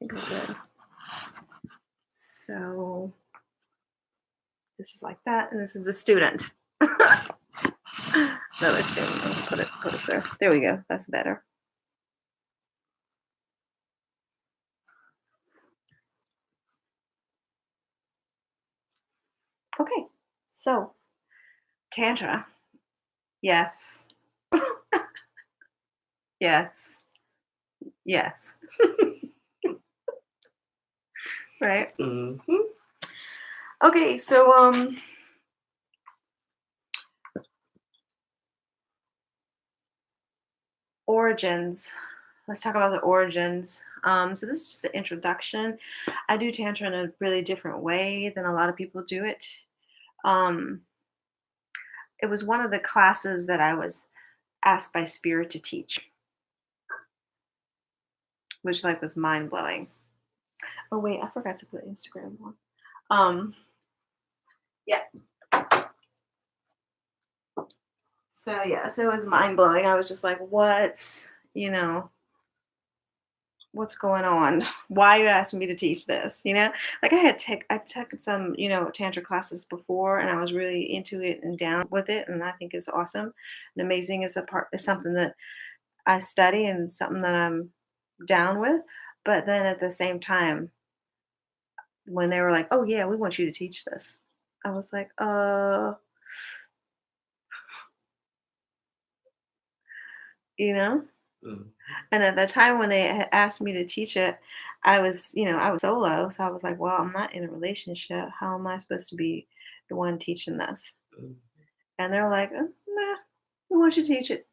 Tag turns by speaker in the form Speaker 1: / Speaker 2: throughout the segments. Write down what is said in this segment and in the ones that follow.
Speaker 1: think we're good. So this is like that, and this is the student. Another student. I'll put it closer. There we go. That's better. Okay, so Tantra. Yes. Yes. Yes. Right?
Speaker 2: Mm-hmm.
Speaker 1: Okay, so origins. Let's talk about the origins. So this is just an introduction. I do Tantra in a really different way than a lot of people do it. Um, it was one of the classes that I was asked by Spirit to teach, which like was mind blowing. Oh wait, I forgot to put Instagram on. Yeah. So yeah, so it was mind blowing. I was just like, what? What's going on? Why are you asking me to teach this? Like I took some, Tantra classes before and I was really into it and down with it. And I think it's awesome and amazing. It's something that I study and something that I'm down with. But then at the same time, when they were like, oh yeah, we want you to teach this. I was like, you know?
Speaker 2: Mm.
Speaker 1: And at the time when they had asked me to teach it, I was solo. So I was like, well, I'm not in a relationship. How am I supposed to be the one teaching this?
Speaker 2: Mm.
Speaker 1: And they're like, nah, we want you to teach it.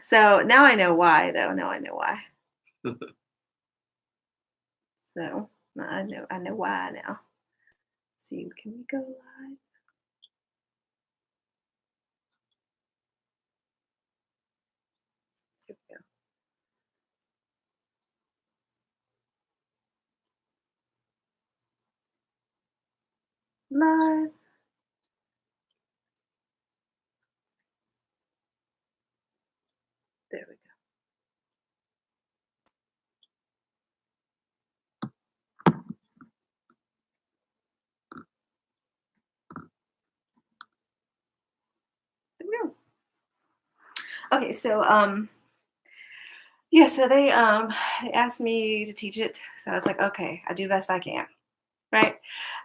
Speaker 1: So now I know why, though. Now I know why. So I know why now. Let's see, can we go live? Here we go. Live. There we go. There we go. Okay, so yeah, so they asked me to teach it. So I was like, okay, I do best I can. Right.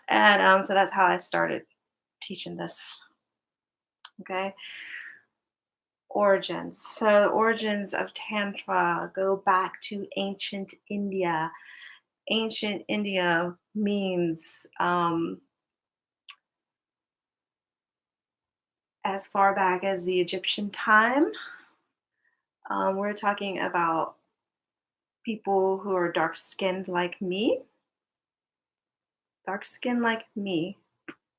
Speaker 1: And so that's how I started teaching this. Okay. Origins. So the origins of Tantra go back to ancient India. Ancient India means as far back as the Egyptian time. We're talking about people who are dark skinned like me. Dark skinned like me.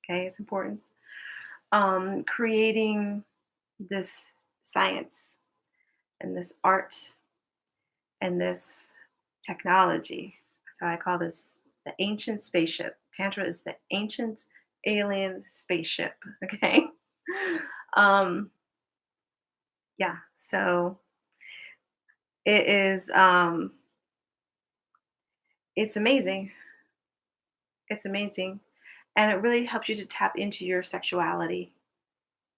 Speaker 1: Okay, it's important. Creating this science and this art and this technology. So I call this the ancient spaceship. Tantra is the ancient alien spaceship. Okay. Um, yeah. So it is. It's amazing. It's amazing, and it really helps you to tap into your sexuality.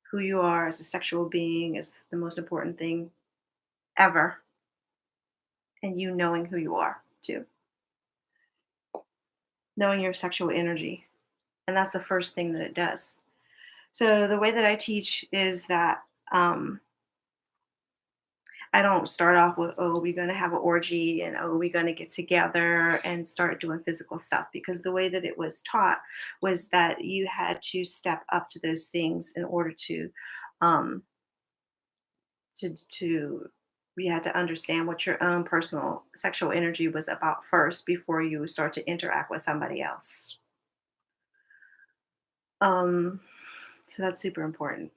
Speaker 1: Who you are as a sexual being is the most important thing ever, and you knowing who you are too, knowing your sexual energy, and that's the first thing that it does. So the way that I teach is that I don't start off with, oh, we're going to have an orgy and oh, we're going to get together and start doing physical stuff because the way that it was taught was that you had to step up to those things in order um, to you had to understand what your own personal sexual energy was about first before you start to interact with somebody else. Um, so that's super important.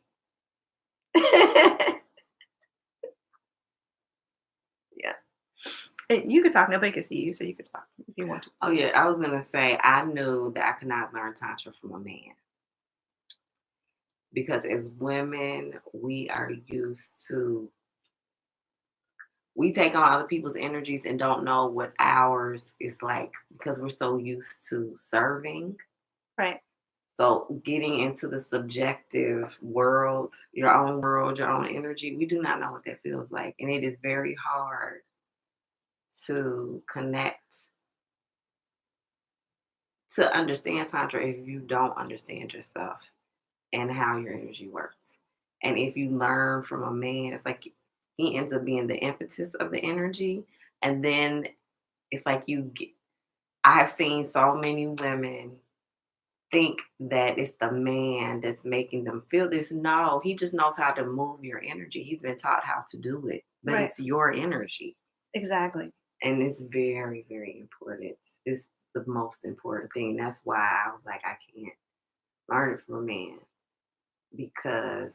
Speaker 1: Yeah. You could talk. Nobody could see you, so you could talk if you want to.
Speaker 2: Oh yeah, I was gonna say I knew that I could not learn tantra from a man because as women we are used to we take on other people's energies and don't know what ours is like because we're so used to serving.
Speaker 1: Right.
Speaker 2: So getting into the subjective world, your own energy, we do not know what that feels like. And it is very hard to connect, to understand Tantra if you don't understand yourself and how your energy works. And if you learn from a man, it's like he ends up being the impetus of the energy. And then it's like I have seen so many women think that it's the man that's making them feel this. No, he just knows how to move your energy. He's been taught how to do it, but
Speaker 1: Right.
Speaker 2: it's your energy.
Speaker 1: Exactly.
Speaker 2: And it's very, very important. It's the most important thing. That's why I was like, I can't learn it from a man because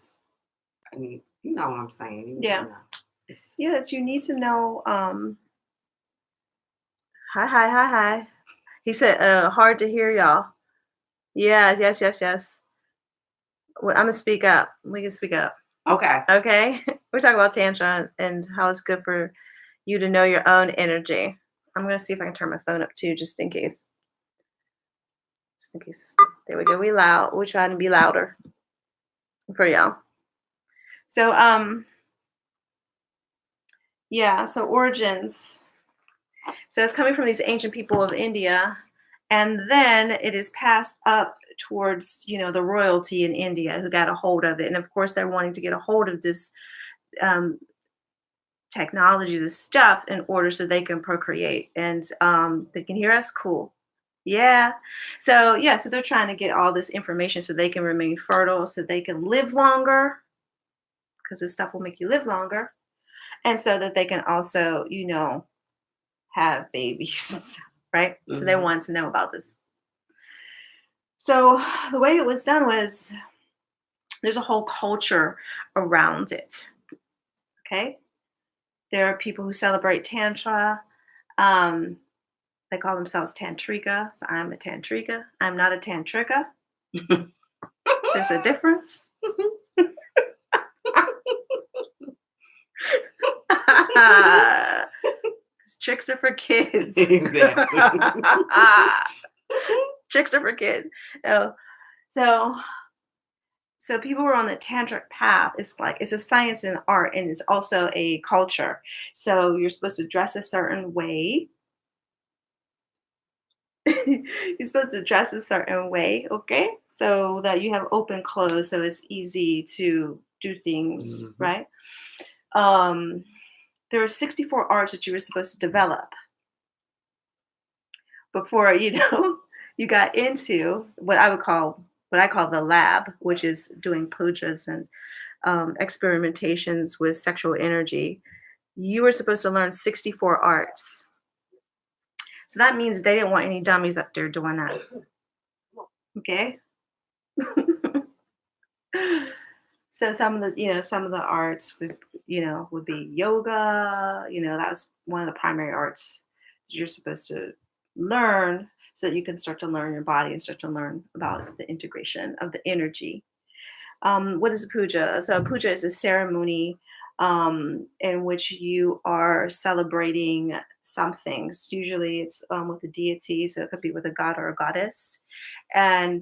Speaker 2: I mean, you know what I'm saying.
Speaker 1: Yeah.
Speaker 2: It's
Speaker 1: Yes, you need to know. Hi, hi, hi, hi. He said, hard to hear y'all. Yeah, yes, yes, yes. Well, I'm gonna speak up. We can speak up.
Speaker 2: okay.
Speaker 1: Okay. We're talking about Tantra and how it's good for you to know your own energy. I'm gonna see if I can turn my phone up too, just in case. Just in case. There we go. We loud. We're trying to be louder for y'all. So yeah, so origins. So it's coming from these ancient people of India, and then it is passed up towards, the royalty in India who got a hold of it. And of course, they're wanting to get a hold of this um, technology, this stuff, in order so they can procreate. And they can hear us. Cool. Yeah. So yeah, so they're trying to get all this information so they can remain fertile, so they can live longer, because this stuff will make you live longer, and so that they can also, have babies, right? So they
Speaker 2: Hmm.
Speaker 1: wanted to know about this. So the way it was done was there's a whole culture around it. Okay. There are people who celebrate Tantra. Um, they call themselves Tantrika. So I'm a Tantrika. I'm not a Tantrika. There's a difference. 'Cause tricks are for kids.
Speaker 2: Exactly.
Speaker 1: Tricks are for kids. Oh, so so people who are on the tantric path. It's like it's a science and art, and it's also a culture. So you're supposed to dress a certain way. You're supposed to dress a certain way, okay? So that you have open clothes, so it's easy to do things,
Speaker 2: Hmm.
Speaker 1: right? Um, there are 64 arts that you were supposed to develop before you got into what I call the lab, which is doing pujas and experimentations with sexual energy. You were supposed to learn 64 arts. So that means they didn't want any dummies up there doing that. Okay. So some of the arts would be yoga. That was one of the primary arts that you're supposed to learn so that you can start to learn your body and start to learn about the integration of the energy. What is a puja? So a puja is a ceremony in which you are celebrating something. Usually, it's with a deity, so it could be with a god or a goddess. And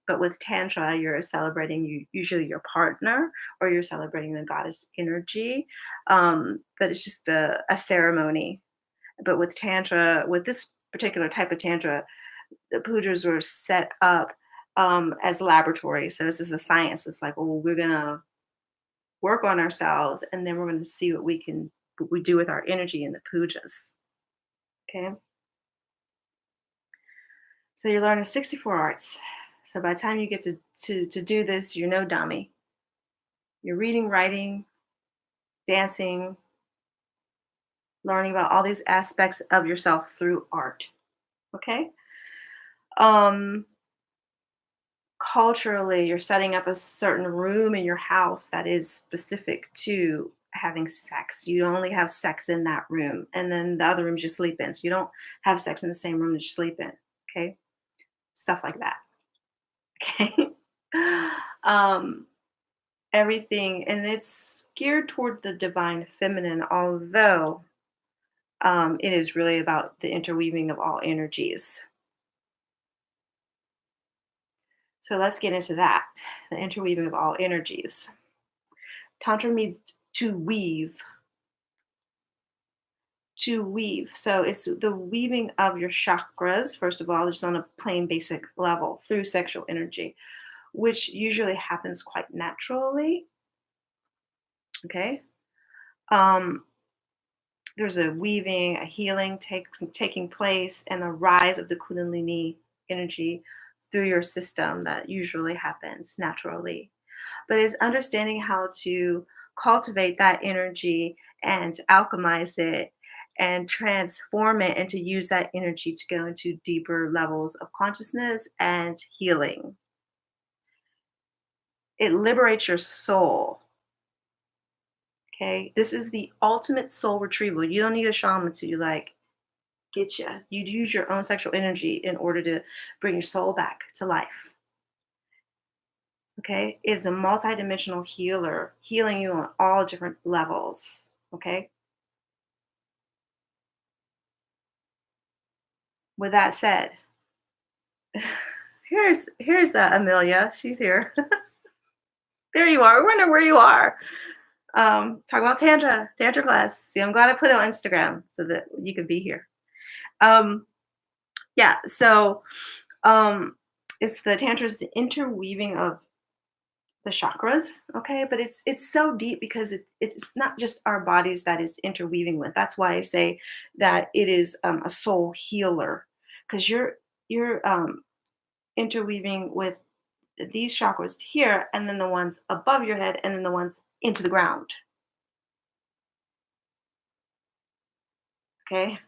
Speaker 1: but with tantra, you're celebrating usually your partner, or you're celebrating the goddess energy. But it's just a ceremony. But with tantra, with this particular type of tantra, the pujas were set up as laboratories. So this is a science. It's like, oh, we're gonna work on ourselves, and then we're gonna see what we do with our energy in the pujas. Okay, so you're learning 64 arts. So by the time you get to do this, you're no dummy. You're reading, writing, dancing, learning about all these aspects of yourself through art. Okay. Um, Culturally, you're setting up a certain room in your house that is specific to having sex. You only have sex in that room, and then the other rooms you sleep in. So you don't have sex in the same room that you sleep in. Okay, stuff like that. Okay. um, everything, and it's geared toward the divine feminine, although it is really about the interweaving of all energies. So let's get into that, the interweaving of all energies. Tantra means to weave. So it's the weaving of your chakras, first of all, just on a plain basic level through sexual energy, which usually happens quite naturally. Okay. Um, there's a weaving, a healing taking place, and a rise of the Kundalini energy through your system that usually happens naturally. But it's understanding how to cultivate that energy and alchemize it and transform it and to use that energy to go into deeper levels of consciousness and healing. It liberates your soul. Okay. This is the ultimate soul retrieval. You don't need a shaman to like get you. You'd use your own sexual energy in order to bring your soul back to life. Okay. It is a multidimensional healer, healing you on all different levels. Okay. With that said, here's Amelia. She's here. There you are. I wonder where you are. Talking about Tantra class. See, I'm glad I put it on Instagram so that you can be here. Um, yeah. So, um, it's the Tantra is the interweaving of the chakras. Okay, but it's so deep because it's not just our bodies that is interweaving with. That's why I say that it is a soul healer because you're interweaving with these chakras here and then the ones above your head and then the ones into the ground. Okay,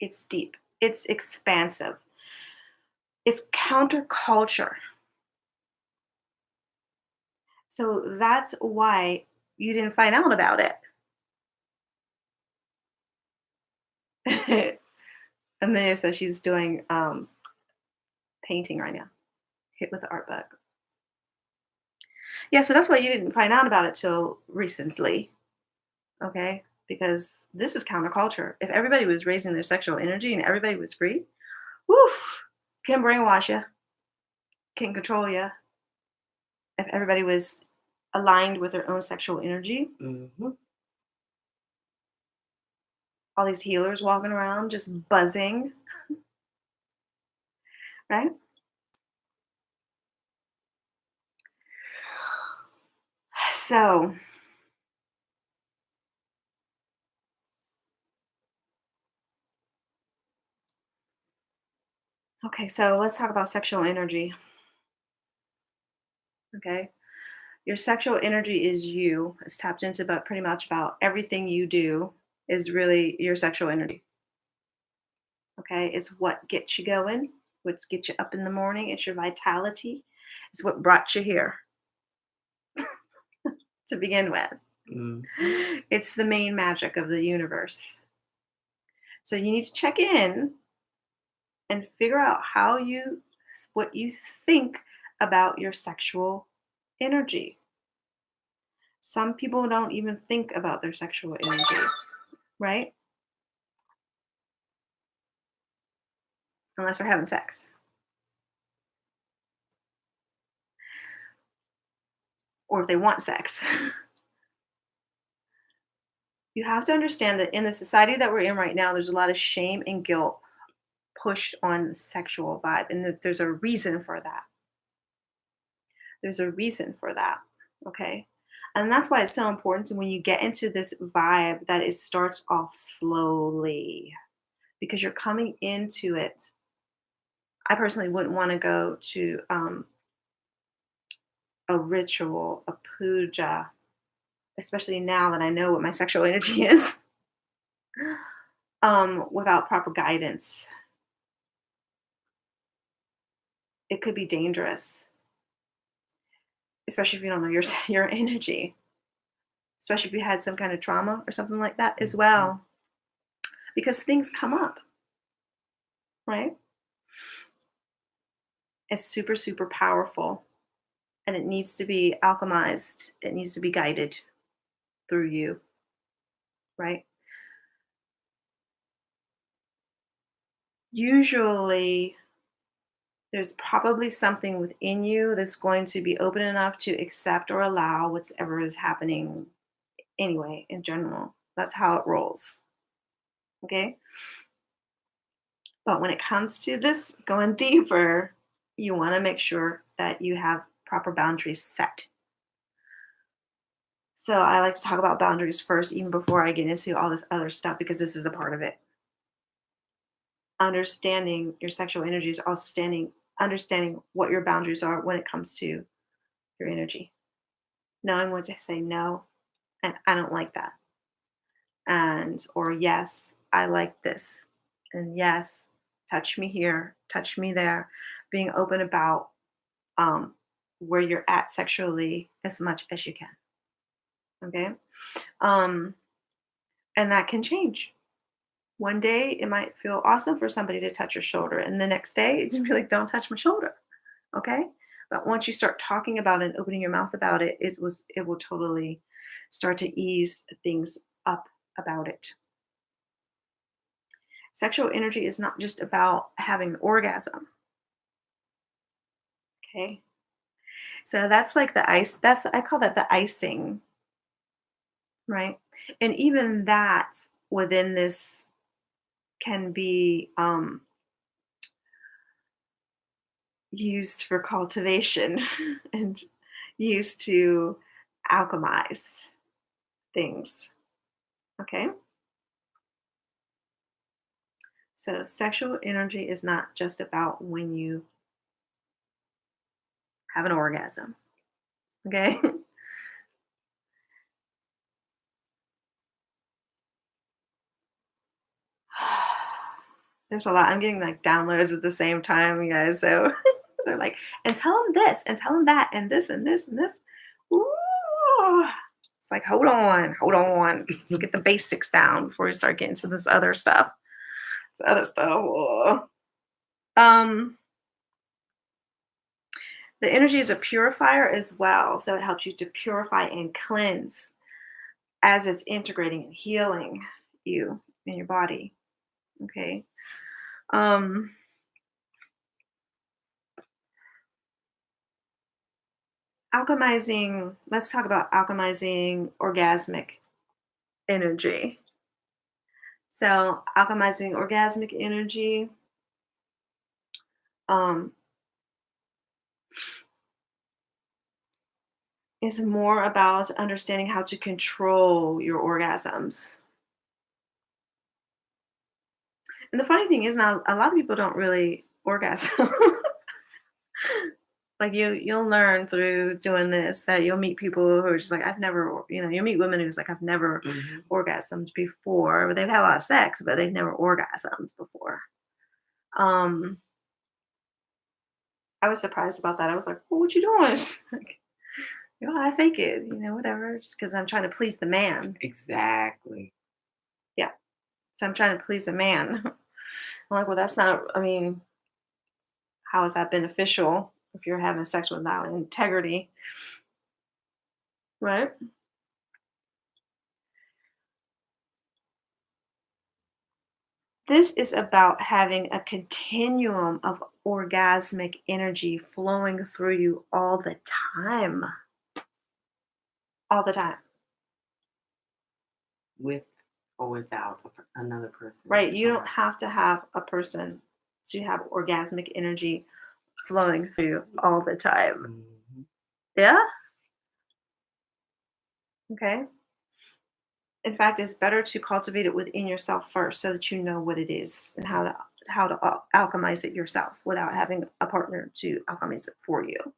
Speaker 1: it's deep, it's expansive, it's counterculture. So that's why you didn't find out about it. And then says she's doing painting right now, hit with the art bug. Yeah, so that's why you didn't find out about it till recently. Okay, because this is counterculture. If everybody was raising their sexual energy and everybody was free, woof, can brainwash you, can control you. If everybody was aligned with their own sexual energy,
Speaker 2: Hmm.
Speaker 1: all these healers walking around just buzzing, right? So, okay, so let's talk about sexual energy. Okay, your sexual energy is you. It's tapped into about pretty much about everything you do is really your sexual energy. Okay, it's what gets you going, what gets you up in the morning. It's your vitality. It's what brought you here to begin with.
Speaker 2: Hmm.
Speaker 1: It's the main magic of the universe. So you need to check in and figure out what you think about your sexual energy. Some people don't even think about their sexual energy, right? Unless they're having sex or if they want sex. You have to understand that in the society that we're in right now, there's a lot of shame and guilt pushed on the sexual vibe, and that there's a reason for that. There's a reason for that. Okay. And that's why it's so important when you get into this vibe that it starts off slowly because you're coming into it. I personally wouldn't want to go to a ritual, a puja, especially now that I know what my sexual energy is, without proper guidance. It could be dangerous, especially if you don't know your your energy, especially if you had some kind of trauma or something like that as well, because things come up, right? It's super, super powerful. and it needs to be alchemized. It needs to be guided through you, right? Usually, there's probably something within you that's going to be open enough to accept or allow whatever is happening anyway, in general. That's how it rolls. Okay. But when it comes to this going deeper, you want to make sure that you have proper boundaries set. So I like to talk about boundaries first, even before I get into all this other stuff, because this is a part of it. Understanding your sexual energy is also understanding what your boundaries are when it comes to your energy. Knowing when to say no, and I don't like that. And or yes, I like this. And yes, touch me here, touch me there. Being open about um where you're at sexually as much as you can. Okay. Um, and that can change. One day it might feel awesome for somebody to touch your shoulder, and the next day you'd be like, "Don't touch my shoulder." Okay. But once you start talking about it and opening your mouth about it, it will totally start to ease things up about it. Sexual energy is not just about having an orgasm. Okay. So that's like the ice, that's I call that the icing, right? And even that within this can be used for cultivation and used to alchemize things. Okay. So sexual energy is not just about when you have an orgasm. Okay. There's a lot. I'm getting like downloads at the same time, you guys. So they're like, and tell them this, and tell them that, and this, and this, and this. Ooh. It's like, hold on, hold on. Let's get the basics down before we start getting to this other stuff. This other stuff. Whoa. Um, the energy is a purifier as well. So it helps you to purify and cleanse as it's integrating and healing you in your body. Okay. Um, alchemizing, let's talk about alchemizing orgasmic energy. So, alchemizing orgasmic energy um, is more about understanding how to control your orgasms. And the funny thing is now, a lot of people don't really orgasm. Like you'll learn through doing this that you'll meet people who are just like, I've never, you'll meet women who's like, I've never
Speaker 2: Mhm.
Speaker 1: orgasmed before, but they've had a lot of sex, but they've never orgasmed before. Um, I was surprised about that. I was like, well, what you doing? Like, I fake it, whatever, just because I'm trying to please the man.
Speaker 2: Exactly.
Speaker 1: Yeah. So I'm trying to please a man. I'm like, well, that's not, I mean, how is that beneficial if you're having sex without integrity? Right. This is about having a continuum of orgasmic energy flowing through you all the time. All the time.
Speaker 2: With or without another person
Speaker 1: Right. You don't
Speaker 2: around.
Speaker 1: have to have a person to have orgasmic energy flowing through all the time.
Speaker 2: Mhm.
Speaker 1: Yeah. Okay. In fact, it's better to cultivate it within yourself first so that you know what it is and how to alchemize it yourself without having a partner to alchemize it for you.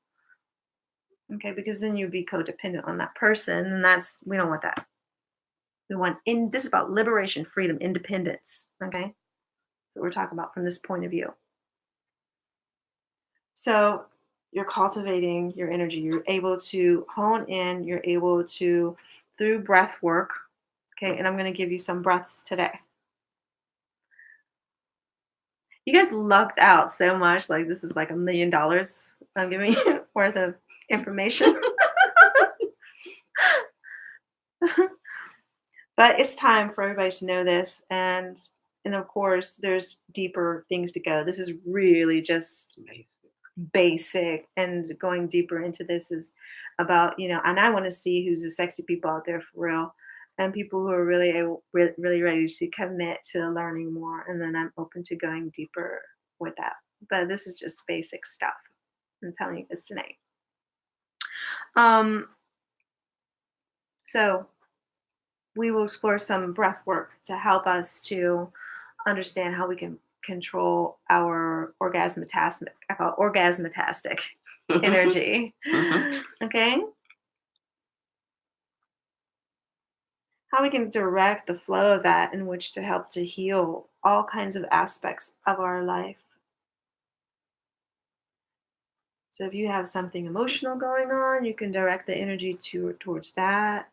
Speaker 1: Okay, because then you'd be codependent on that person, and that's we don't want that. We want in this is about liberation, freedom, independence. Okay, so we're talking about from this point of view. So you're cultivating your energy. You're able to hone in. You're able to through breath work. Okay, and I'm going to give you some breaths today. You guys lucked out so much. Like this is like $1 million I'm giving you worth of. information. But it's time for everybody to know this, and of course, there's deeper things to go. This is really just
Speaker 2: Amazing.
Speaker 1: basic, and going deeper into this is about, and I want to see who's the sexy people out there for real, and people who are really really ready to commit to learning more, and then I'm open to going deeper with that. But this is just basic stuff. I'm telling you this tonight. Um, so we will explore some breath work to help us to understand how we can control our orgasmatastic, I call it orgasmatastic energy. Okay? How we can direct the flow of that in which to help to heal all kinds of aspects of our life. So if you have something emotional going on, you can direct the energy towards that.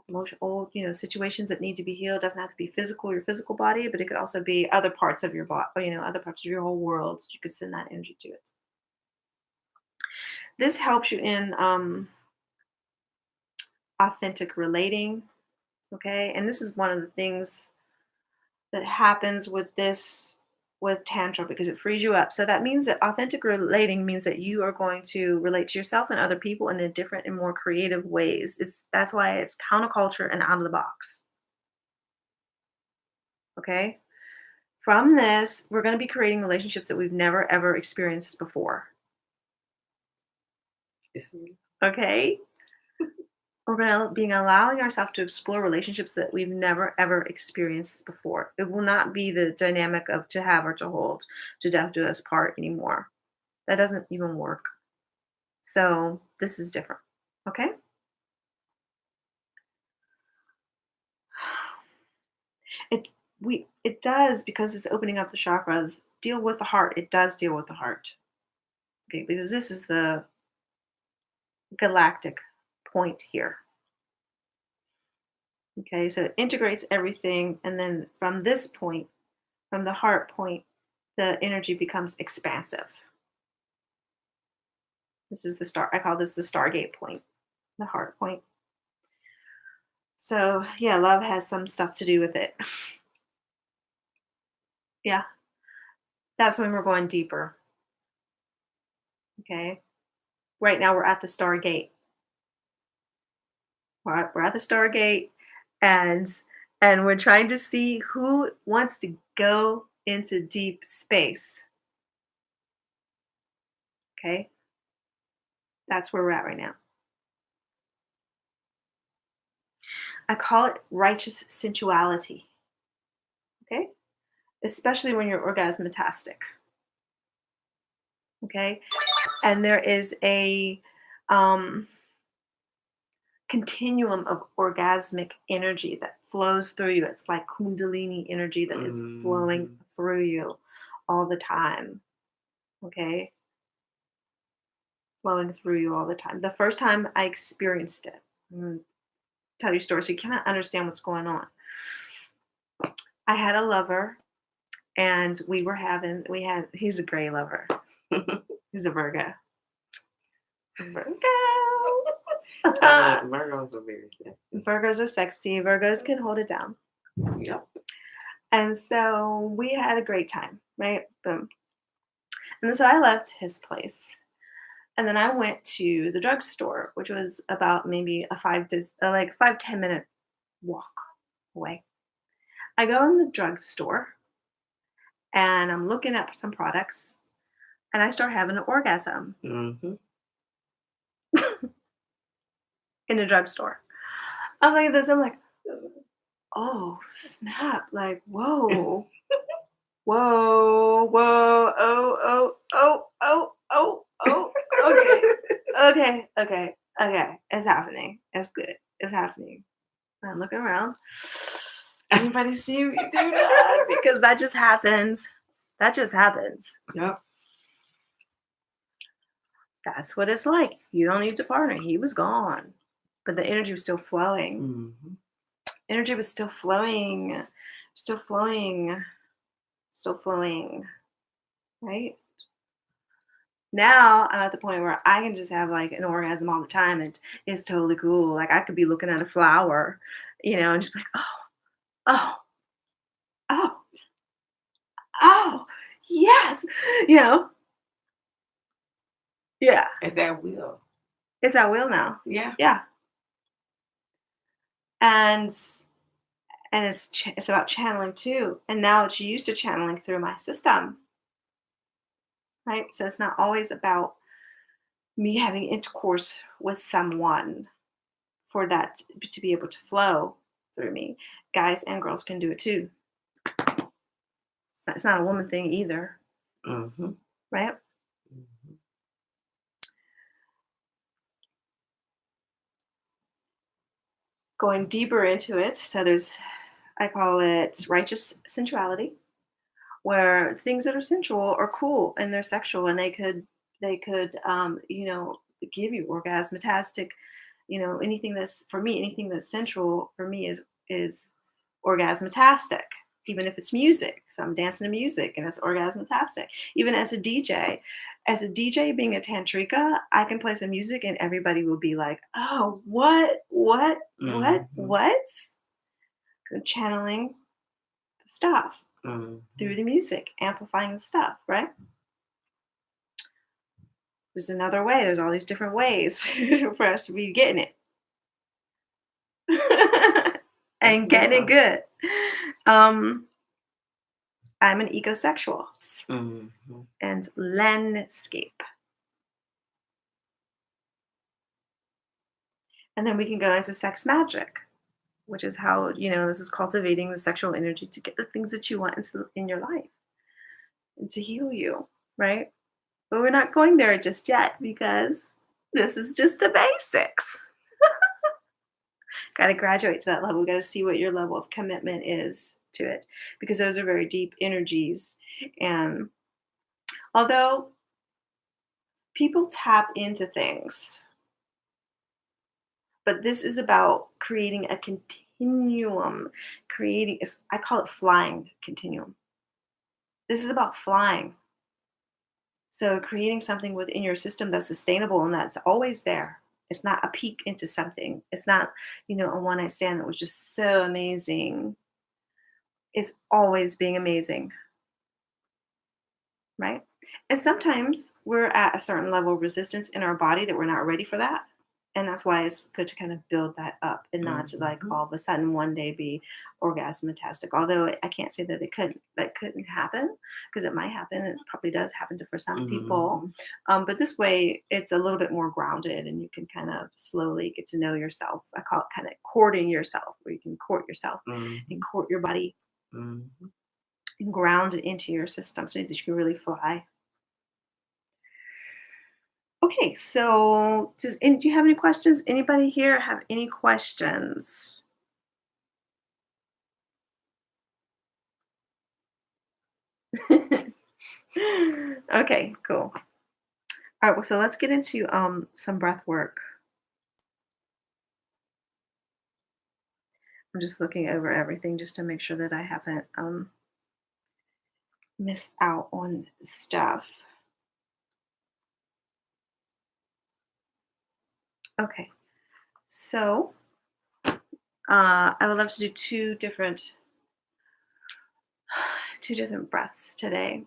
Speaker 1: Emotional, situations that need to be healed doesn't have to be physical, your physical body, but it could also be other parts of your body, other parts of your whole world. So you could send that energy to it. This helps you in authentic relating. Okay, and this is one of the things that happens with tantra, because it frees you up. So that means that authentic relating means that you are going to relate to yourself and other people in a different and more creative ways. That's why it's counterculture and out of the box. Okay, from this we're going to be creating relationships that we've never ever experienced before. Okay, we're going to be allowing ourselves to explore relationships that we've never ever experienced before. It will not be the dynamic of to have or to hold, to death do us part anymore. That doesn't even work. So this is different. Okay. It does, because it's opening up the chakras, deal with the heart. It does deal with the heart. Okay, because this is the galactic point here. Okay, so it integrates everything, and then from this point, from the heart point, the energy becomes expansive. This is the star. I call this the Stargate point, the heart point. So yeah, love has some stuff to do with it. Yeah, that's when we're going deeper. Okay, right now we're at the Stargate. We're at the Stargate, and we're trying to see who wants to go into deep space. Okay, that's where we're at right now. I call it righteous sensuality. Okay, especially when you're orgasmatastic. Okay, and there is a um, continuum of orgasmic energy that flows through you. It's like kundalini energy that is flowing through you all the time. Okay, flowing through you all the time. The first time I experienced it, I'm gonna tell you a story so you kind of understand what's going on. I had a lover, and he's a gray lover. He's a Virgo. He's a Virgo.
Speaker 2: Virgos are very sexy.
Speaker 1: Virgos are sexy. Virgos can hold it down.
Speaker 2: Yep.
Speaker 1: And so we had a great time, right? Boom. And so I left his place. And then I went to the drugstore, which was about maybe a 5-10 minute walk away. I go in the drugstore and I'm looking at some products, and I start having an orgasm in the drugstore. I'm like this, I'm like, oh snap, like whoa. Whoa, whoa, okay. It's happening. It's good. It's happening. I'm looking around. Anybody see me do that? Because that just happens. That just happens.
Speaker 2: Yep.
Speaker 1: That's what it's like. You don't need to partner. He was gone, but the energy was still flowing. Energy was still flowing, still flowing, still flowing, right? Now I'm at the point where I can just have like an orgasm all the time and it's totally cool. Like I could be looking at a flower, and just be like, oh, oh, oh, yes, you know, yeah,
Speaker 2: Is that will?
Speaker 1: it's at will now.
Speaker 2: Yeah.
Speaker 1: Yeah. And it's about channeling too. And now it's used to channeling through my system, right? So it's not always about me having intercourse with someone for that to be able to flow through me. Guys and girls can do it too. It's not a woman thing either,
Speaker 2: Mm-hmm.
Speaker 1: right?
Speaker 2: Mm-hmm.
Speaker 1: Going deeper into it, so I call it righteous sensuality, where things that are sensual are cool and they're sexual and they could give you orgasmatastic, anything that's for me, anything that's sensual for me is orgasmatastic, even if it's music. So I'm dancing to music and it's orgasmatastic. Even as a DJ being a tantrika, I can play some music and everybody will be like, oh,
Speaker 2: Mm-hmm.
Speaker 1: what? I'm channeling the stuff
Speaker 2: Mm-hmm.
Speaker 1: through the music, amplifying the stuff, right? There's another way. There's all these different ways for us to be getting it and getting it
Speaker 2: Yeah.
Speaker 1: good. Um, I'm an ecosexual
Speaker 2: Mm-hmm.
Speaker 1: and landscape. And then we can go into sex magic, which is how, this is cultivating the sexual energy to get the things that you want in your life and to heal you, right? But we're not going there just yet because this is just the basics. Got to graduate to that level. Got to see what your level of commitment is to it because those are very deep energies. And although people tap into things, but this is about creating a continuum, I call it flying continuum. This is about flying. So creating something within your system that's sustainable and that's always there. It's not a peek into something. It's not, a one night stand that was just so amazing. It's always being amazing, right? And sometimes we're at a certain level of resistance in our body that we're not ready for that. And that's why it's good to kind of build that up and not to like
Speaker 2: Mm-hmm.
Speaker 1: all of a sudden one day be orgasmatastic. Although I can't say that couldn't happen because it might happen. It probably does happen for some people.
Speaker 2: Mm-hmm.
Speaker 1: But this way it's a little bit more grounded and you can kind of slowly get to know yourself. I call it kind of courting yourself, where you can court yourself and
Speaker 2: Mm-hmm.
Speaker 1: court your body
Speaker 2: Mm-hmm.
Speaker 1: and ground it into your system so that you can really fly. Okay, so do you have any questions? Anybody here have any questions? Okay, cool. All right, well, so let's get into some breath work. I'm just looking over everything just to make sure that I haven't missed out on stuff. Okay, so I would love to do two different breaths today.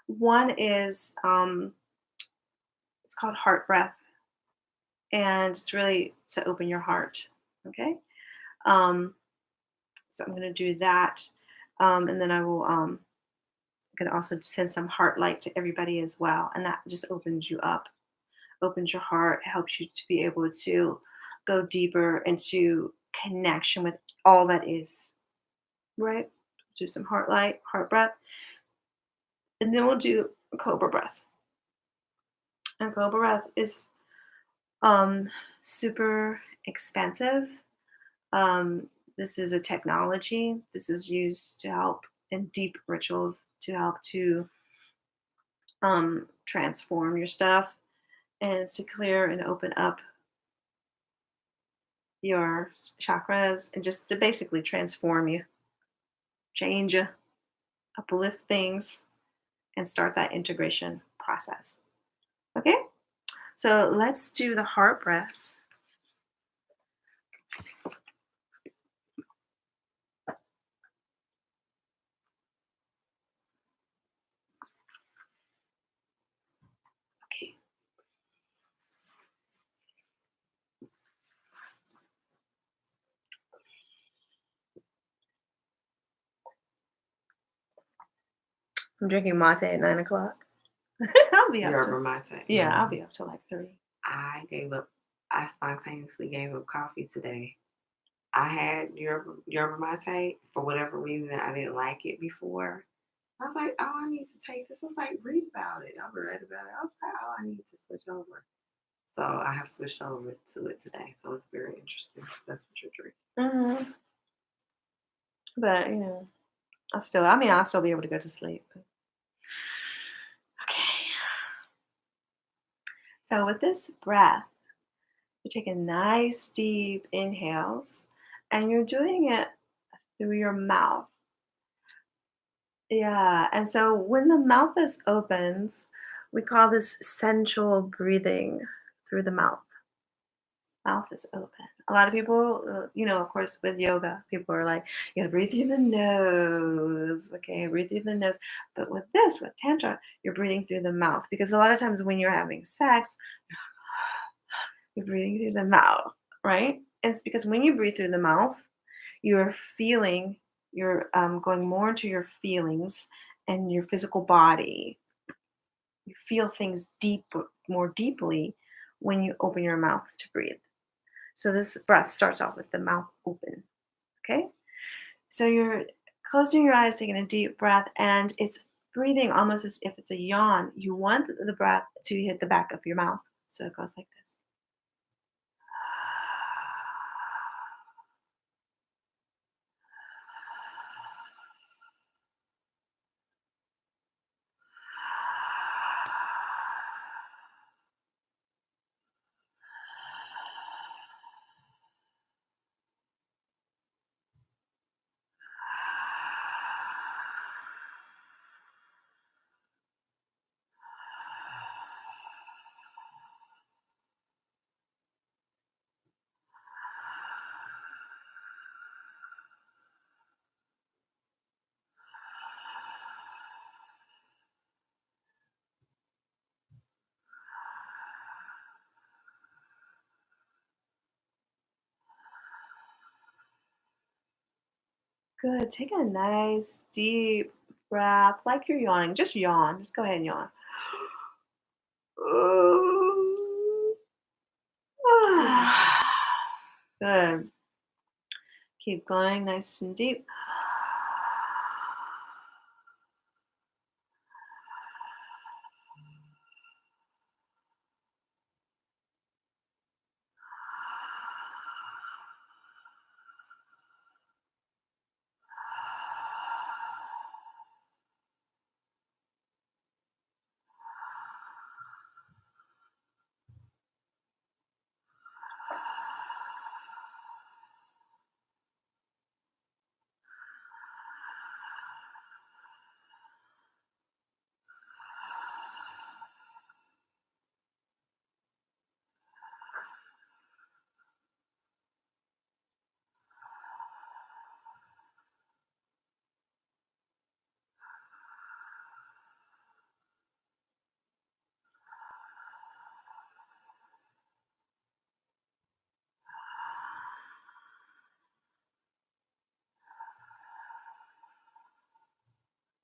Speaker 1: One is it's called heart breath, and it's really to open your heart. Okay. Um, so I'm going to do that. And then I will can also send some heart light to everybody as well. And that just opens you up, opens your heart, helps you to be able to go deeper into connection with all that is, right? Do some heart light, heart breath. And then we'll do Cobra breath. And Cobra breath is um, super expensive. This is a technology. This is used to help in deep rituals to help to transform your stuff and to clear and open up your chakras and just to basically transform you, change you, uplift things, and start that integration process. So let's do the heart breath. Okay. I'm drinking mate at 9 o'clock. I'll be up to
Speaker 2: Yerba mate.
Speaker 1: yeah, I'll be up till like 3.
Speaker 2: I gave up. I spontaneously gave up coffee today. I had yerba mate for whatever reason. I didn't like it before. I was like, oh, I need to take this. I was like, read about it. I read about it. I was like, oh, I need to switch over. So I have switched over to it today. So it's very interesting. That's what you're drinking.
Speaker 1: Mhm. But, I'll still be able to go to sleep. Okay. So with this breath, you're taking nice deep inhales and you're doing it through your mouth. Yeah. And so when the mouth is opens, we call this sensual breathing through the mouth. Mouth is open. A lot of people, of course, with yoga, people are like, you gotta breathe through the nose. Okay, breathe through the nose. But with this, with Tantra, you're breathing through the mouth because a lot of times when you're having sex, you're breathing through the mouth, right? And it's because when you breathe through the mouth, you're feeling, you're going more into your feelings and your physical body. You feel things more deeply when you open your mouth to breathe. So this breath starts off with the mouth open. Okay? So you're closing your eyes, taking a deep breath, and it's breathing almost as if it's a yawn. You want the breath to hit the back of your mouth. So it goes like this. Good. Take a nice deep breath, like you're yawning. Just yawn. Just go ahead and yawn. Good. Keep going nice and deep.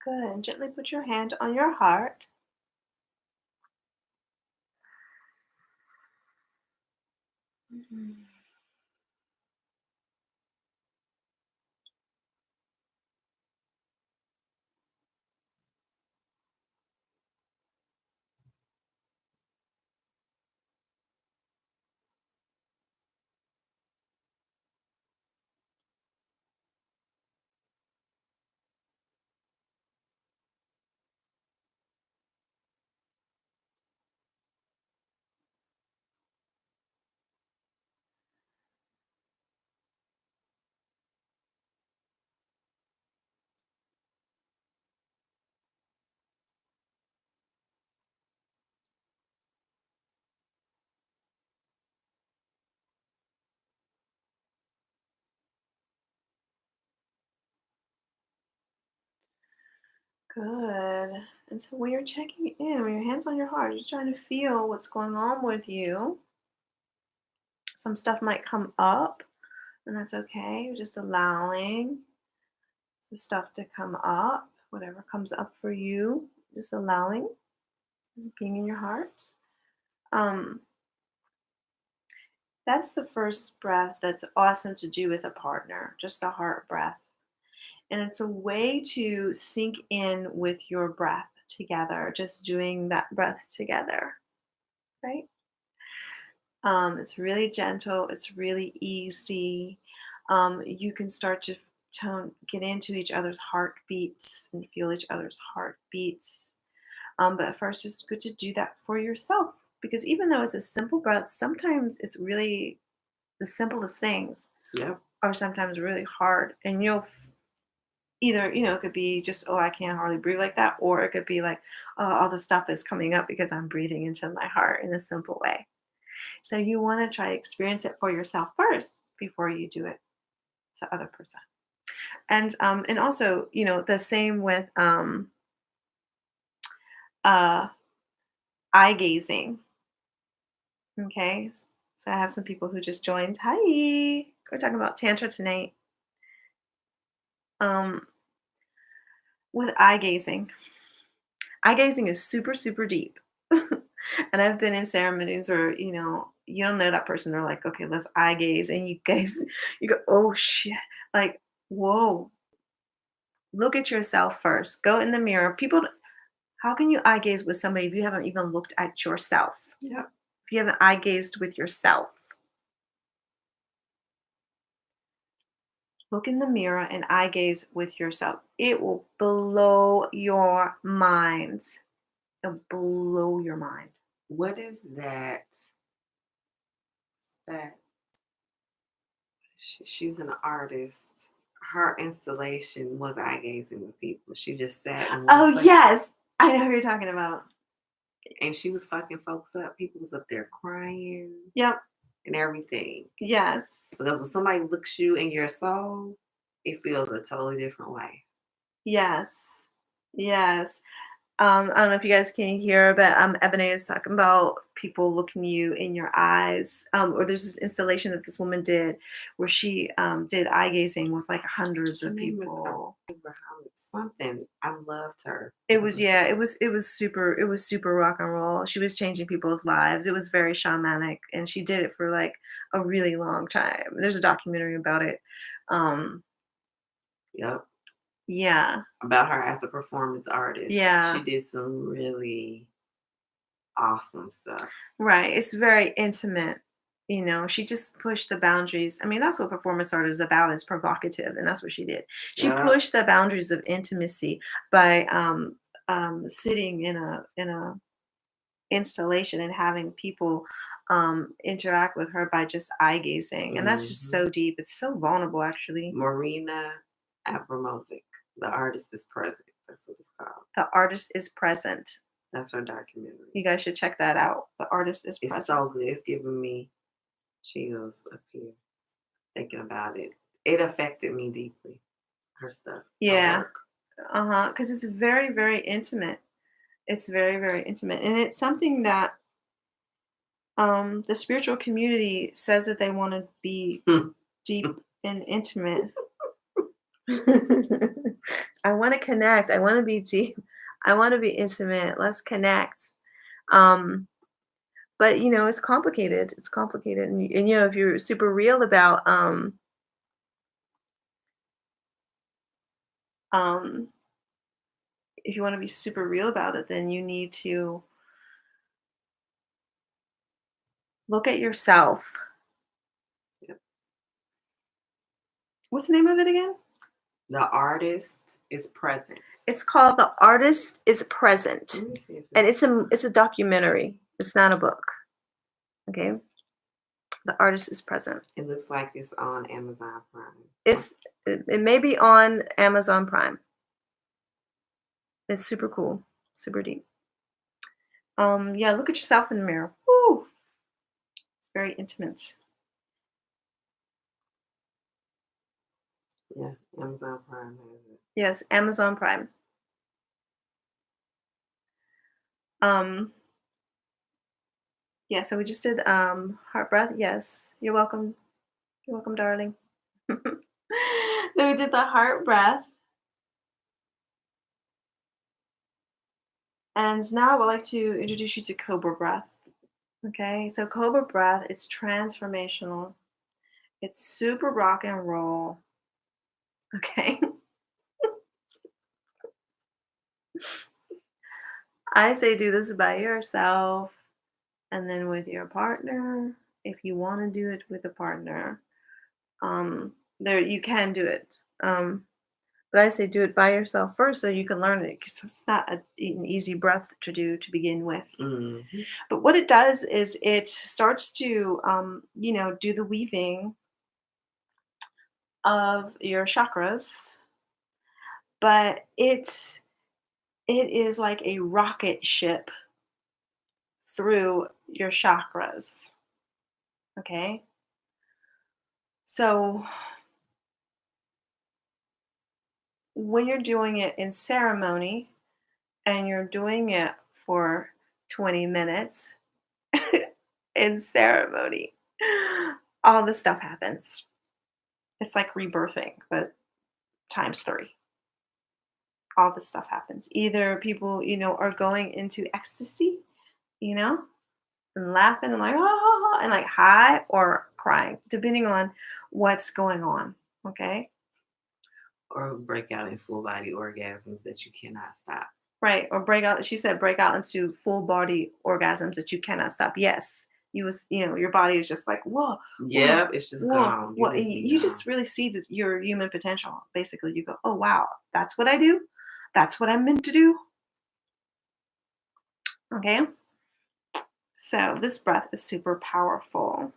Speaker 1: Good. And gently put your hand on your heart. Mhm. Good. And so when you're checking in, when your hands on your heart, you're trying to feel what's going on with you. Some stuff might come up, and that's okay. You're just allowing the stuff to come up, whatever comes up for you, just allowing, just being in your heart. Um, that's the first breath that's awesome to do with a partner, just a heart breath. And it's a way to sink in with your breath together, just doing that breath together, right? It's really gentle, it's really easy. You can start to get into each other's heartbeats and feel each other's heartbeats. But at first, it's good to do that for yourself because even though it's a simple breath, sometimes it's really the simplest things
Speaker 2: Yep.
Speaker 1: are sometimes really hard. And you'll either, it could be just, oh, I can't hardly breathe like that, or it could be like, oh, all the stuff is coming up because I'm breathing into my heart in a simple way. So you want to try experience it for yourself first before you do it to other person. And also, the same with uh eye gazing. Okay. So I have some people who just joined. Hi. We're talking about Tantra tonight. Um with eye gazing. Eye gazing is super, super deep. And I've been in ceremonies where, you don't know that person. They're like, okay, let's eye gaze. And you gaze, you go, oh shit. Like, whoa, look at yourself first. Go in the mirror. How can you eye gaze with somebody if you haven't even looked at yourself?
Speaker 2: Yep.
Speaker 1: If you haven't eye gazed with yourself, look in the mirror and eye gaze with yourself. It will blow your mind. It'll blow your mind.
Speaker 2: What is that? That she's an artist. Her installation was eye gazing with people. She just sat in one
Speaker 1: Oh,
Speaker 2: place
Speaker 1: yes. I know who you're talking about.
Speaker 2: and she was fucking folks up. People was up there crying
Speaker 1: Yep.
Speaker 2: and everything.
Speaker 1: Yes.
Speaker 2: Because when somebody looks you in your soul, it feels a totally different way.
Speaker 1: Yes. Yes. I don't know if you guys can hear, but Ebony is talking about people looking you in your eyes. Or there's this installation that this woman did where she did eye gazing with like hundreds
Speaker 2: Her
Speaker 1: of
Speaker 2: name is
Speaker 1: people.
Speaker 2: Abraham something. I loved her.
Speaker 1: It was, yeah, it was super rock and roll. She was changing people's lives. It was very shamanic, and she did it for like a really long time. There's a documentary about it. Um,
Speaker 2: Yep.
Speaker 1: yeah,
Speaker 2: About her as a performance artist. She
Speaker 1: yeah.
Speaker 2: did some really awesome stuff.
Speaker 1: Right, it's very intimate, she just pushed the boundaries. I mean, that's what performance art is about, is provocative, and that's what she did. She
Speaker 2: Yep.
Speaker 1: pushed the boundaries of intimacy by, sitting in a installation and having people, interact with her by just eye gazing, and that's just
Speaker 2: Hmm.
Speaker 1: so deep. It's so vulnerable, actually.
Speaker 2: Marina Abramovic. The artist is present. That's what it's called.
Speaker 1: The artist is present.
Speaker 2: That's her documentary.
Speaker 1: You guys should check that out. The artist is
Speaker 2: It's
Speaker 1: present.
Speaker 2: so good. It's giving me chills up here thinking about it. It affected me deeply. Her stuff, her
Speaker 1: Yeah,
Speaker 2: work.
Speaker 1: because it's very, very intimate. It's very, very intimate, and it's something that the spiritual community says that they want to be deep and intimate. I want to connect. I want to be deep. I want to be intimate. Let's connect. Um, but it's complicated. It's complicated, and if you're super real about um, if you want to be super real about it, then you need to look at yourself.
Speaker 2: Yep.
Speaker 1: What's the name of it again?
Speaker 2: The artist is present.
Speaker 1: It's called The Artist is Present.
Speaker 2: Let me see if
Speaker 1: And it's a documentary. It's not a book. Okay? The Artist is Present.
Speaker 2: it looks like it's on Amazon Prime.
Speaker 1: It may be on Amazon Prime. It's super cool, super deep. Yeah, look at yourself in the mirror. Woo! It's very intimate.
Speaker 2: Yeah, Amazon Prime has it.
Speaker 1: Yes, Amazon Prime. Um, yeah, so we just did heart breath. Yes, you're welcome. You're welcome, darling. So we did the heart breath, and now I would like to introduce you to Cobra breath. Okay, so Cobra breath is transformational. It's super rock and roll. Okay, I say do this by yourself and then with your partner if you want to do it with a partner. There you can do it. But I say do it by yourself first so you can learn it because it's not an easy breath to do to begin with.
Speaker 2: Mhm.
Speaker 1: But what it does is it starts to, do the weaving of your chakras, but it is like a rocket ship through your chakras. Okay, so when you're doing it in ceremony and you're doing it for 20 minutes in ceremony, all this stuff happens. It's like rebirthing, but times three. All this stuff happens. Either people, are going into ecstasy, you know, and laughing and like, oh, and like high or crying, depending on what's going on. Okay.
Speaker 2: Or break out in full body orgasms that you cannot stop.
Speaker 1: Right. Or break out, she said, break out into full body orgasms that you cannot stop. Yes. Your body is just like, whoa, whoa,
Speaker 2: Yep, it's just
Speaker 1: whoa,
Speaker 2: gone. You
Speaker 1: whoa. And
Speaker 2: just be
Speaker 1: you
Speaker 2: gone.
Speaker 1: just really see your human potential. Basically, you go, oh, wow, that's what I do. That's what I'm meant to do. Okay. So this breath is super powerful.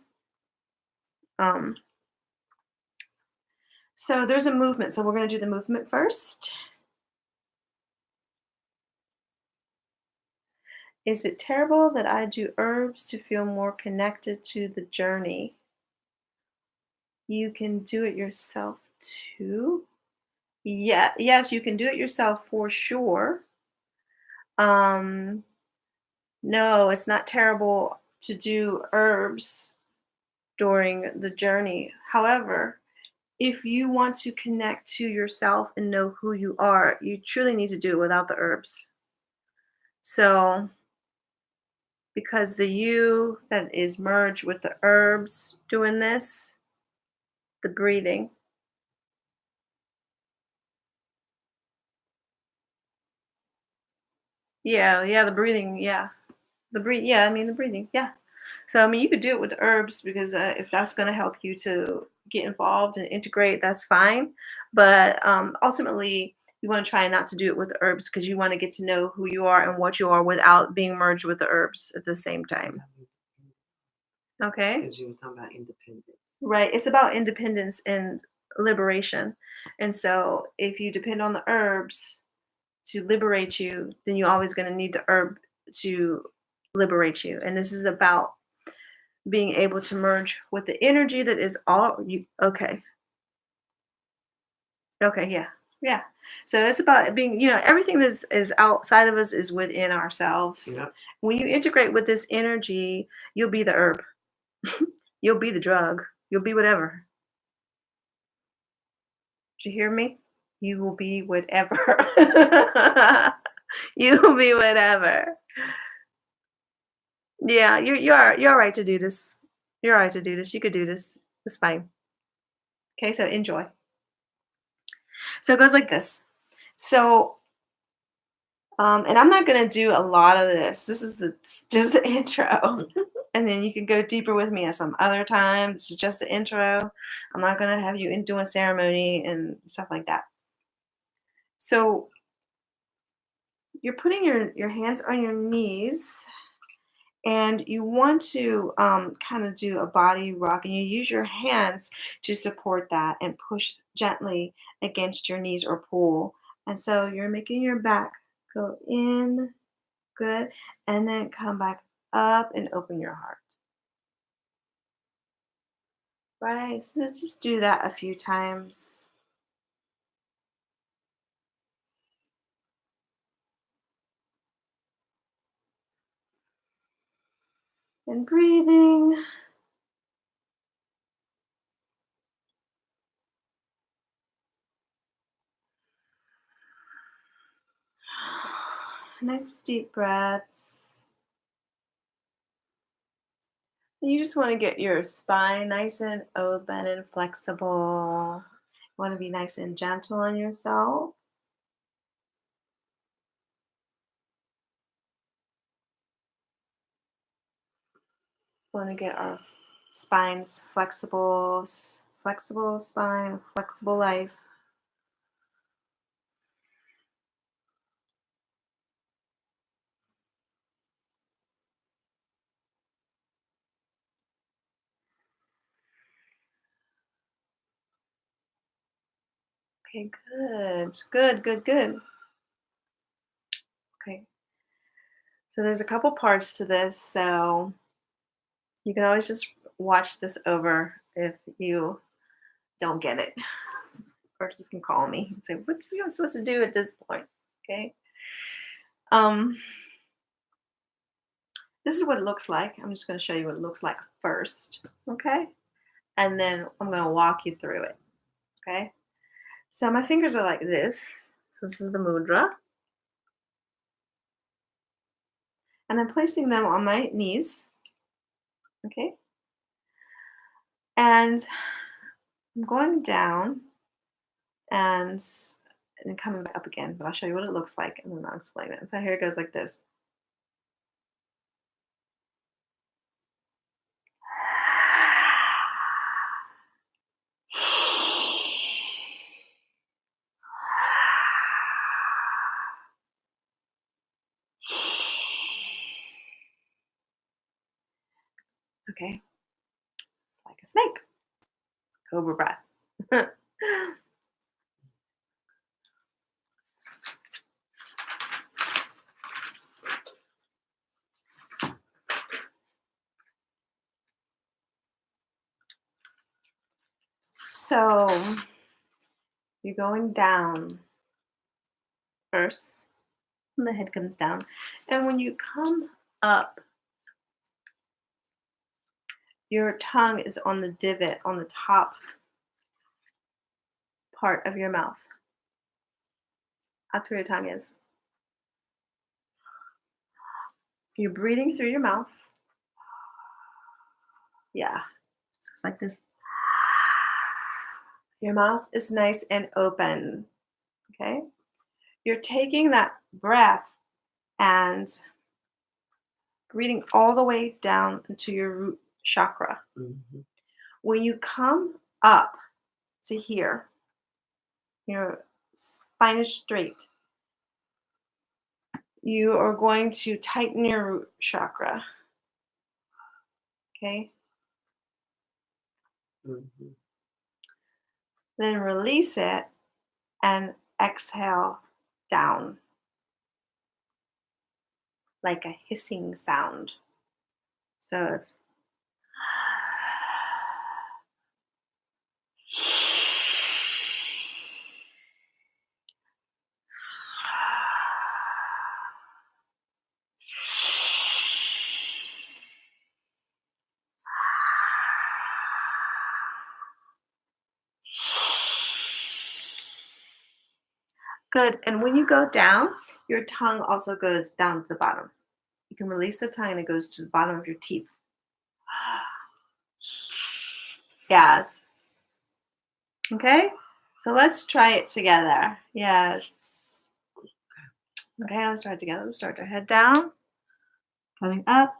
Speaker 1: Um, so there's a movement. So we're going to do the movement first. Is it terrible that I do herbs to feel more connected to the journey? You can do it yourself too. Yeah, yes, you can do it yourself for sure. Um, no, it's not terrible to do herbs during the journey. However, if you want to connect to yourself and know who you are, you truly need to do it without the herbs. So, because the you that is merged with the herbs doing this, the breathing, yeah, the breathing, yeah. Yeah, I mean, the breathing, yeah. So, I mean, you could do it with the herbs because if that's going to help you to get involved and integrate, that's fine. But ultimately, you want to try not to do it with the herbs because you want to get to know who you are and what you are without being merged with the herbs at the same time. Okay?
Speaker 2: Because you were talking about independence.
Speaker 1: Right. It's about independence and liberation. And so, if you depend on the herbs to liberate you, then you're always going to need the herb to liberate you. And this is about being able to merge with the energy that is all you. Okay. Okay, yeah. Yeah. So it's about being, everything is outside of us is within ourselves.
Speaker 2: Yep.
Speaker 1: When you integrate with this energy, you'll be the herb. You'll be the drug. You'll be whatever. Did you hear me? You will be whatever. You will be whatever. Yeah, you're all right to do this. You're all right to do this. You could do this. It's fine. Okay, so enjoy. So it goes like this. So, and I'm not gonna do a lot of this. This is just the intro, and then you can go deeper with me at some other time. This is just the intro. I'm not gonna have you in doing ceremony and stuff like that. So you're putting your hands on your knees, and you want to kind of do a body rock, and you use your hands to support that and push gently against your knees or pull. And so you're making your back go in. Good. And then come back up and open your heart. Right. So let's just do that a few times. And breathing. Nice deep breaths. You just want to get your spine nice and open and flexible. You want to be nice and gentle on yourself. We want to get our spines flexible, flexible spine, flexible life. Okay, good, good, good, good. Okay, so there's a couple parts to this, so you can always just watch this over if you don't get it. Or you can call me and say, what are you supposed to do at this point? Okay. Um, this is what it looks like. I'm just going to show you what it looks like first. Okay. And then I'm going to walk you through it. Okay. So my fingers are like this. So this is the mudra. And I'm placing them on my knees. Okay. And I'm going down and then coming back up again, but I'll show you what it looks like and then I'll explain it. So here it goes like this. Okay, like a snake. Cobra breath. So you're going down first, and the head comes down. And when you come up, your tongue is on the divot on the top part of your mouth. That's where your tongue is. You're breathing through your mouth. Yeah, just like this. Your mouth is nice and open. Okay? You're taking that breath and breathing all the way down into your root chakra.
Speaker 2: Mm-hmm.
Speaker 1: When you come up to here, your spine is straight. You are going to tighten your root chakra. Okay?
Speaker 2: Mm-hmm.
Speaker 1: Then release it and exhale down like a hissing sound. So it's good. And when you go down, your tongue also goes down to the bottom. You can release the tongue and it goes to the bottom of your teeth. Yes. Okay? So let's try it together. Yes. Okay, let's try it together. We'll start our head down, coming up.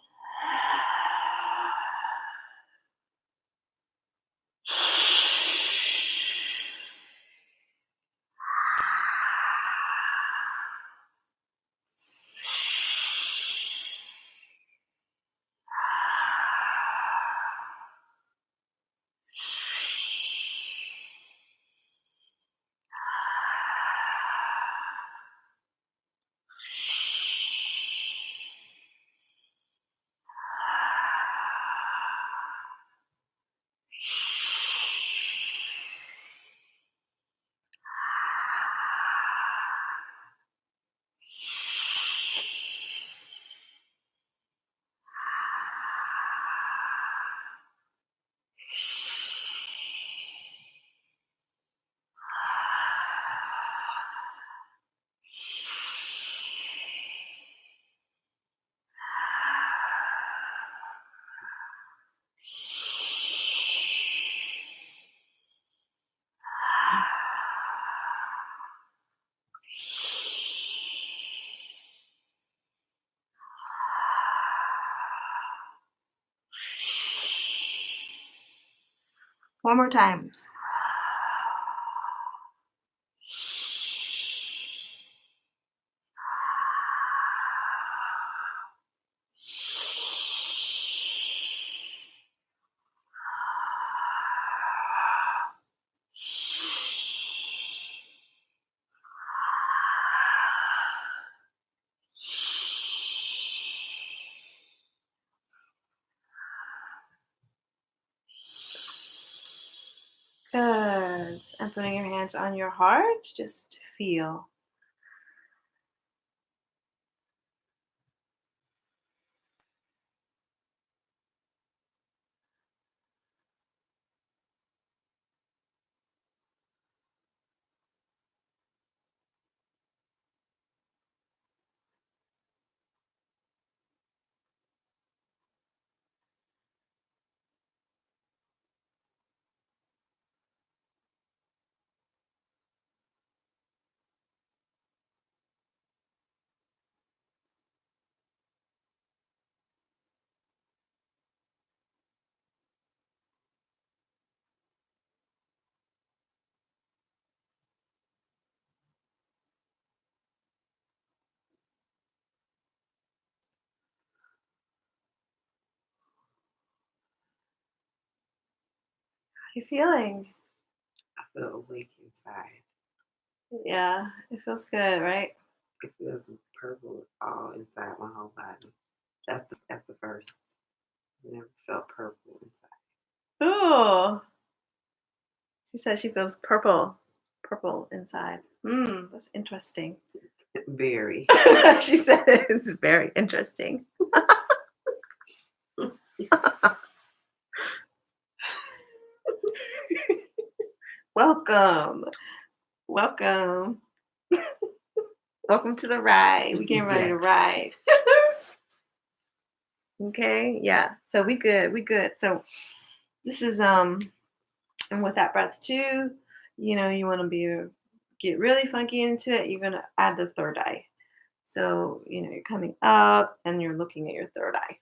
Speaker 1: One more time. Good. And putting your hands on your heart, just feel. How you feeling?
Speaker 2: I feel awake inside.
Speaker 1: Yeah, it feels good, right?
Speaker 2: It feels purple all inside my whole body. That's the first. I never felt purple inside.
Speaker 1: Ooh. She says she feels purple. Purple inside. That's interesting.
Speaker 2: Very.
Speaker 1: She said it's very interesting. Welcome. Welcome. Welcome to the ride. We getting ready to ride. Okay, yeah. So we good. We good. So this is and with that breath too, you want to get really funky into it. You're gonna add the third eye. So, you're coming up and you're looking at your third eye.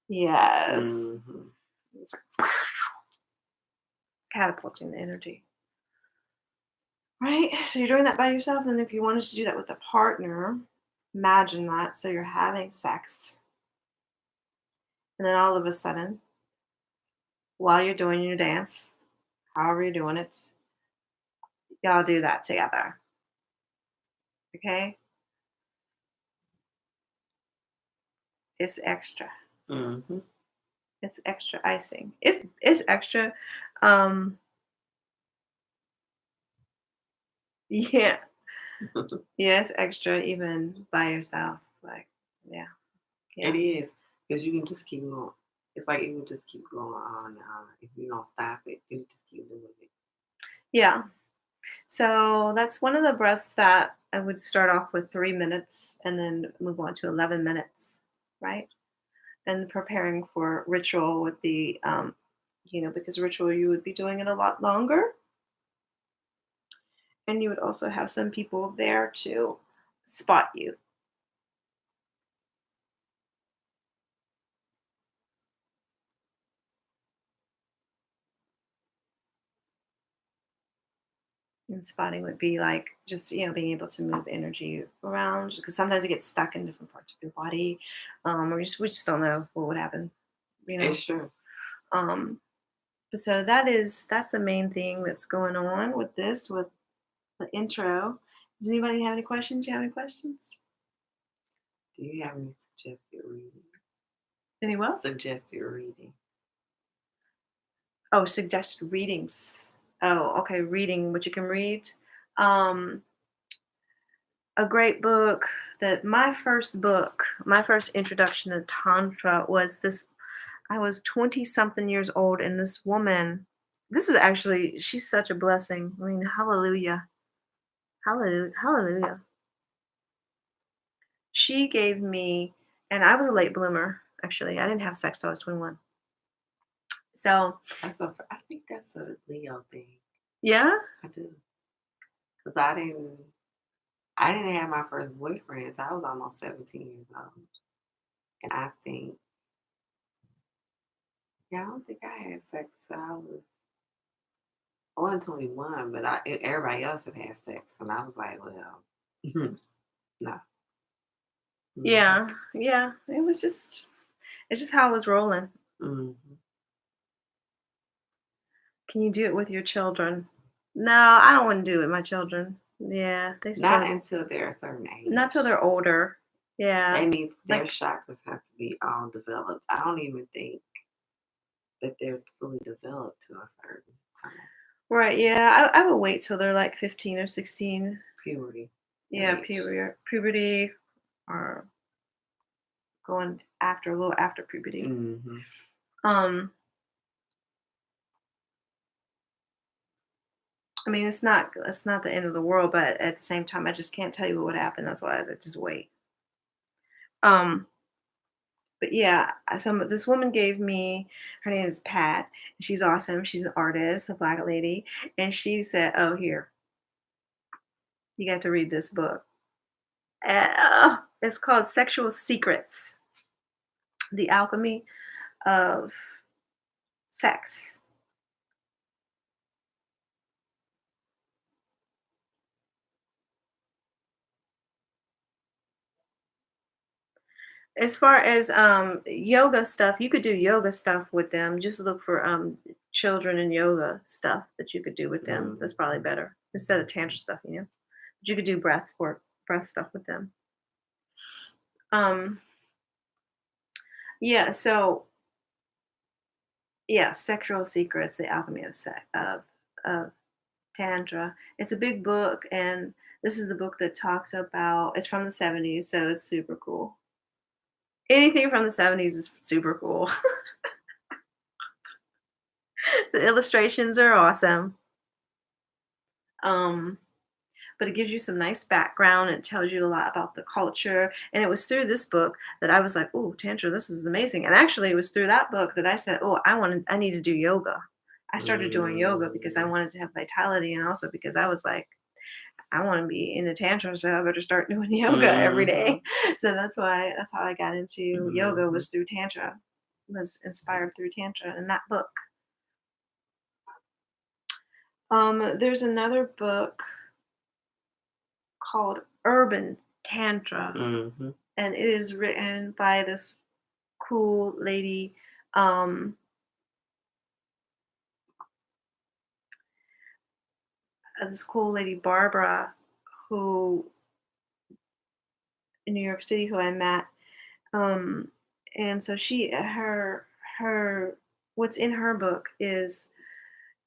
Speaker 1: Yes.
Speaker 2: Mm-hmm.
Speaker 1: It's like catapulting the energy. Right? So you're doing that by yourself. And if you wanted to do that with a partner, imagine that. So you're having sex. And then all of a sudden, while you're doing your dance, however you're doing it, y'all do that together. Okay? It's extra.
Speaker 2: Mm-hmm.
Speaker 1: It's extra icing. It's extra. Um, yeah. Yeah, it's extra even by yourself. Like, yeah.
Speaker 2: It
Speaker 1: Yeah.
Speaker 2: is. Because you can just keep going. It's like it will just keep going on and on. If you don't stop it, you just keep doing it.
Speaker 1: Yeah. So that's one of the breaths that I would start off with 3 minutes and then move on to 11 minutes, right? And preparing for ritual would be, because ritual you would be doing it a lot longer. And you would also have some people there to spot you. And spotting would be like just, being able to move energy around because sometimes it gets stuck in different parts of your body. Or we just don't know what would happen, you know.
Speaker 2: It's true.
Speaker 1: Um, so that's the main thing that's going on with the intro. Does anybody have any questions? You have any questions?
Speaker 2: Do you have any suggested reading?
Speaker 1: Any what?
Speaker 2: Suggested reading.
Speaker 1: Oh, suggested readings. Oh, okay, reading what you can read. Um, a great book that my first introduction to Tantra was this. I was 20 something years old, and this woman, this is actually, she's such a blessing. I mean, hallelujah. Hallelujah. Hallelujah. She gave me, and I was a late bloomer, actually. I didn't have sex till I was 21. So,
Speaker 2: I think that's a Leo thing.
Speaker 1: yeah.
Speaker 2: I do. Because I didn't have my first boyfriend until I was almost 17 years old. And I think Yeah, I don't think I had sex till I wasn't 21, but everybody else had sex, and I was like, well, no. Mhm.
Speaker 1: Yeah, yeah. It's just how I was rolling.
Speaker 2: Mhm.
Speaker 1: Can you do it with your children? No, I don't want to do it with my children. Yeah, they
Speaker 2: Not
Speaker 1: still
Speaker 2: until they're a certain
Speaker 1: not till
Speaker 2: age.
Speaker 1: they're older. Yeah,
Speaker 2: They need their
Speaker 1: like
Speaker 2: chakras have to be all developed. I don't even think that they're fully developed to a certain kind of
Speaker 1: right. Yeah, I would wait till they're like 15 or 16.
Speaker 2: puberty
Speaker 1: Yeah,
Speaker 2: age.
Speaker 1: puberty or going after a little after puberty.
Speaker 2: Mhm.
Speaker 1: Um, I mean, it's not the end of the world, but at the same time, I just can't tell you what would happen. That's why I said just wait. Um, but yeah, this woman gave me, her name is Pat. She's awesome. She's an artist, a black lady, and she said, "Oh, here, you got to read this book. It's called Sexual Secrets: The Alchemy of Sex." As far as yoga stuff, you could do yoga stuff with them. Just look for children and yoga stuff that you could do with them. That's probably
Speaker 2: Mhm.
Speaker 1: better instead of tantra stuff, you know. But you could do breath stuff with them. Um, yeah. So yeah, Sexual Secrets: The Alchemy of of Tantra. It's a big book, and this is the book that talks about. It's from the '70s, so it's super cool. Anything from the '70s is super cool. The illustrations are awesome. Um, but it gives you some nice background and it tells you a lot about the culture. And it was through this book that I was like, "Oh, Tantra, this is amazing." And actually, it was through that book that I said, "Oh, I need to do yoga." I started doing yoga because I
Speaker 2: Mm.
Speaker 1: wanted to have vitality and also because I was like, I want to be into Tantra, so I better start doing yoga every day.
Speaker 2: Mhm.
Speaker 1: So that's how I got into yoga
Speaker 2: Mhm.
Speaker 1: was through Tantra, was inspired through Tantra in that book. There's another book called Urban Tantra,
Speaker 2: Mhm.
Speaker 1: and it is written by this cool lady, um, Barbara, who in New York City, who I met. Um, and so her what's in her book is,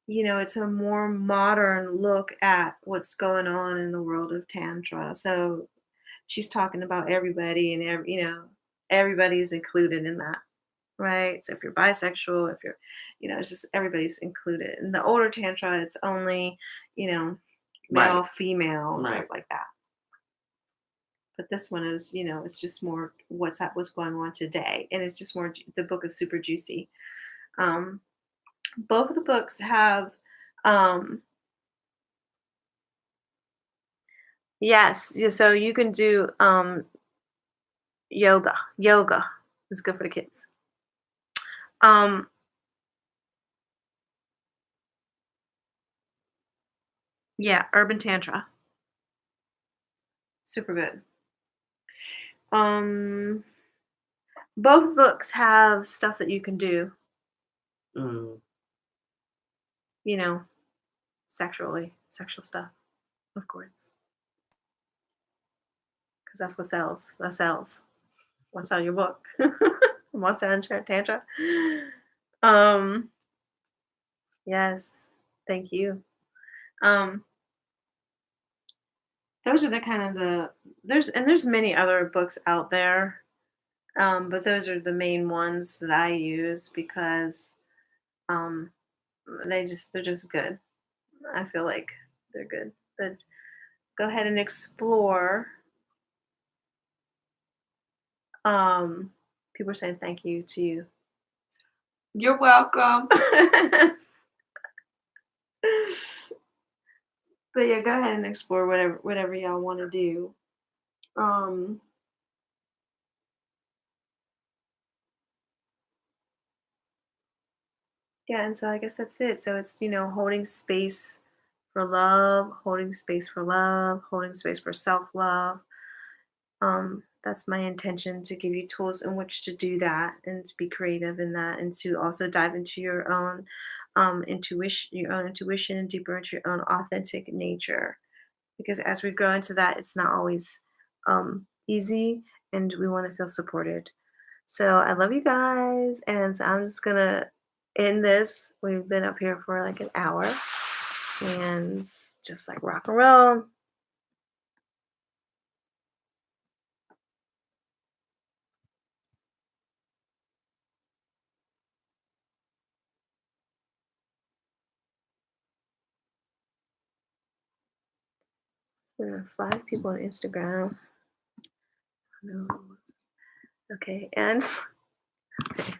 Speaker 1: it's a more modern look at what's going on in the world of tantra. So she's talking about everybody and everybody's included in that. Right? So if you're bisexual, if you're, it's just everybody's included. In the older tantra, it's only, you know,
Speaker 2: Right.
Speaker 1: male, female, and stuff
Speaker 2: Right.
Speaker 1: like that. But this one is, it's just more what's going on today, and it's just more. The book is super juicy. Um, both of the books have, um, yes, so you can do yoga. Yoga is good for the kids. Um, yeah, urban tantra, super good. Um, Both books have stuff that you can do,
Speaker 2: Mm.
Speaker 1: you know, sexual stuff, of course, because that's what sells. That sells. Want to sell your book? Want to sell tantra? Um, yes, thank you. Um, those are the kind of there's many other books out there, but those are the main ones that I use because um, they're just good. I feel like they're good. But go ahead and explore. People are saying thank you to you.
Speaker 2: You're welcome.
Speaker 1: But yeah, go ahead and explore whatever y'all want to do. Um, Yeah, and so I guess that's it. So it's, holding space for love, holding space for love, holding space for self-love. That's my intention, to give you tools in which to do that and to be creative in that, and to also dive into your own intuition, and deeper into your own authentic nature. Because as we grow into that, it's not always easy, and we want to feel supported. So I love you guys, and so I'm just gonna end this. We've been up here for like an hour, and just like rock and roll. We have 5 people on Instagram. No. Okay, and okay.